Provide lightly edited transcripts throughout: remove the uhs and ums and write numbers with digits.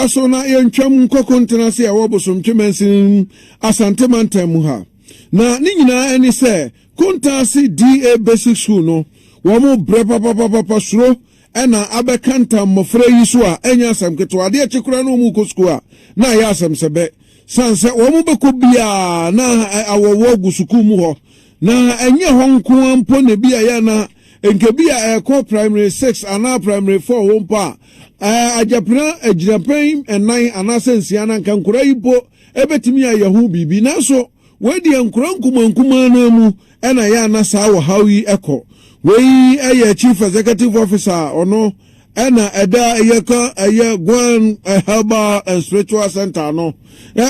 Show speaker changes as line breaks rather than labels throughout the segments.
so na yɛntwam nkɔkontena se a wɔbosom twemansin asante mantam mu ha na ne nyinaa ani sɛ kontase DA basic school no wɔn brɛ papa suro ɛna abɛkanta mmɔfra yi so a ɛnya asɛm ketewa de akyekora no mu kɔ school a na yɛ asɛm sɛbɛ sanse wɔn bɛkɔ bia na awɔwɔ gu sukuu mu hɔ na ɛnyɛ hɔ nko ampo ne bia yɛ na enkebi a ɛkɔ primary 6 ana primary 4 wɔn pa ajapra agirapan enan anase nsia na nkankora yipo ebetimi a yahu bibi nanso wedi ankura nkuma na mu ena ya na saa wo hawi eko wei eye chief executive officer ono ena eda eyeka eye GUAN herbal and spiritual center no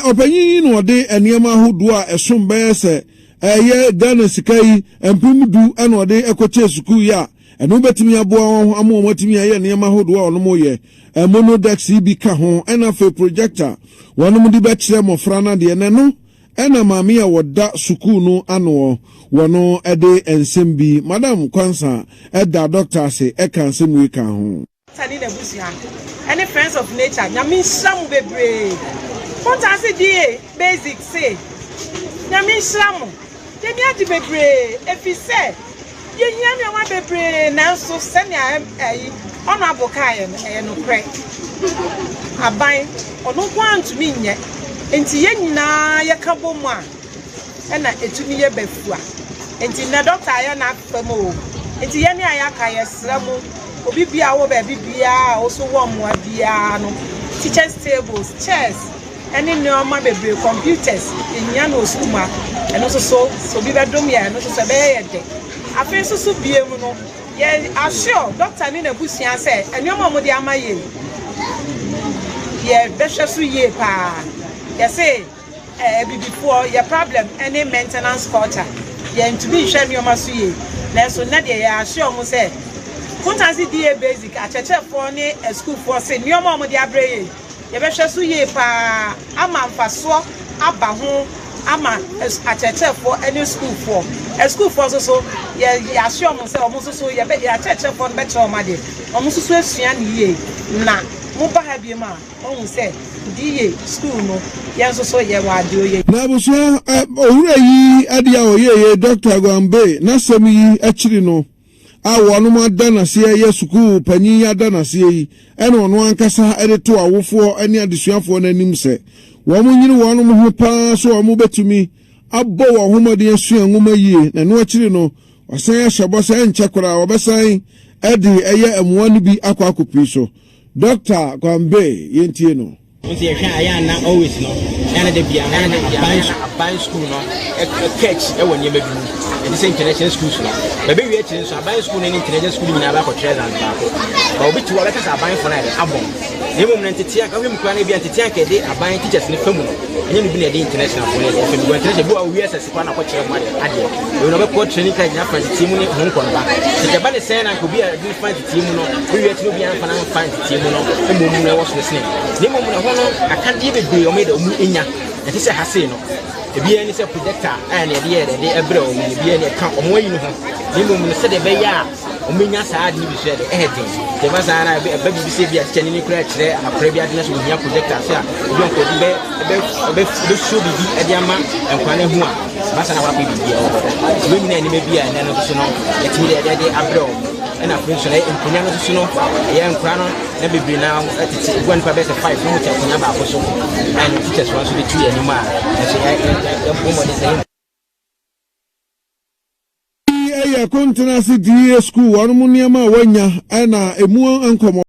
opanyin no de eniema hodo a esombe se eye Ghana sikai empumudu ena ode ekoche suku ya eno betimi aboa amo matimi aye niam ahodo a ono moye monodex bi ka ho ena fe projector wonom di be kire mofra na de ne no ena maami a woda suku no ano wono ede ensem bi madam Kwansa eda doctor say e kan sem we kan ho
tani na busia any friends of nature nyame nhram bebre kontase die basic say nyame nhram ye mi adi bebre efise ye nyame wa bebre na so sene ayi ono abokaye no kre aban ono kwantu mi nye enti ye nyina ye ka bomu a na etumi ye bafua enti na doctor ya na afamo enti ye ne ayaka ye sramu obi bia wo ba bibia oso wo mo bia no teachers tables chairs any normal bebre computers enya no suma eno so bi bedom ya no so be ye de afen so bie mu no ye assure doctor ni na busia say enyo mo de amaye ye behwe so ye pa ye say before your problem any maintenance culture ye to be hwe enyo so ye na so na de ye assure mo say kontansi DA basic a cheche for ni school for say enyo mo de abreye ye behwe so ye pa ama mfaso aba ho ama a cheche for any school for a school for so ye assure mo say omo so ye be ya cheche for be trauma de omo so asua ni ye na mo ba ha bi ma ohun say DA school no ye so ye wa de oye
na buso owura yi ade a oye Dr. Gwambe na sem yi akiri no awo no madana se ye school panyin adana se yi ene ono ankasa ede to awofo ene adesuafo na nim se wo mo nyini wo no ho pa so wo mo betumi abbo wo homode asua nwoma yie na no akiri no wasan ya hyebo se enchekora obesan ede eye amuwa no bi akwakopi so Dr. Gwambe yentie no
once you share na always no na de bia na ban school no catch e wonye medu and the international schools no be we actually so ban school and international school nyina ba ko treasure and ba ko ba obi ti wo be kasa ban for na abon ne mum na tetia ka we mkwa na bia tetia ka de aban teachers ne famu no enye bi na de international for na de famu go international bo we assess kwa na ko kire mo ade we no be ko training ka nya fan team ne ho nkon ba se ba ne say na ko bi a de fan team no we actually bi an fan fan team no e mum na wo so ne mum na no akande bebre o me de mu enya ati se hase no ebi ani se projector na de ebre o me ebi ani ka o mo yi no ho ni mo se de be ya o menya saa de bi se de ehedin de ba za na be bi se bi a chani ni kura kire akora bi ade na so nya projector se a bi on ko be show bi e de ama enkwane hu a ba sa na wa bi bi o we nyina ni me bi a na no so no e ti de abre o na friends na empunya no so no ye nkra no na bibiri na atiti gwan pa be se 5 no ta kunya ba ko so and teachers want to be 2 anima so ya mo de say
ya kontena si DA school wonu mu niam a wanya na emu ankomo